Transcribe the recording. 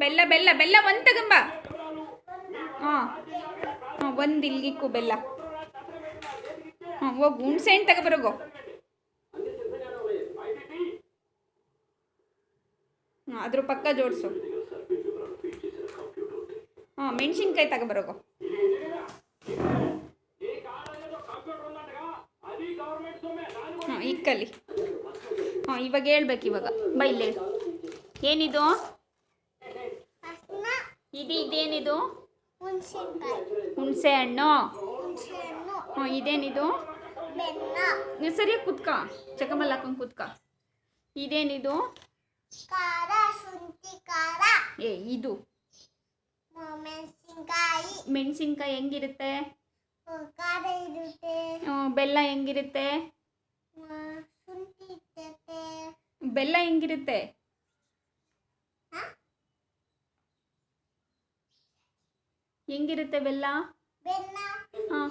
ಬೆಲ್ಲ ಬೆಲ್ಲ ಬೆಲ್ಲ ಒಂದು ತಗೊಂಬ. ಹಾಂ ಹಾಂ, ಒಂದು ಇಲ್ಗಿಕ್ಕು ಬೆಲ್ಲ. ಹಾಂ ಹೋಗು, ಹುಣ್ಸೆ ಹಣ್ಣು ತಗೊಬರೋಗು. ಹಾಂ ಅದ್ರ ಪಕ್ಕ ಜೋಡಿಸು. ಹಾಂ ಮೆಣಸಿನ್ಕಾಯಿ ತಗೊಬರೋಗು. ಹಾಂ ಇಕ್ಕಲ್ಲಿ. ಹಾಂ ಇವಾಗ ಹೇಳ್ಬೇಕು. ಇವಾಗ ಬೈಲಿ ಏನಿದು? ಇದೇನಿದು? ಹುಣಸೆ ಹಣ್ಣು. ಹಾಂ ಇದೇನಿದು? ಸರಿಯಾಗಿ ಕುತ್ಕ, ಚಕಮಲ್ಲ ಹಾಕೊಂಡು ಕುತ್ಕ. ಇದೇನಿದು? ಇದು ಮೆಣಸಿನ್ಕಾಯಿ ಹೆಂಗಿರುತ್ತೆ? ಬೆಲ್ಲ ಹೆಂಗಿರುತ್ತೆ? ಬೆಲ್ಲ ಹೆಂಗಿರುತ್ತೆ? ಹೆಂಗಿರುತ್ತೆ ಬೆಲ್ಲ? ಹಾಂ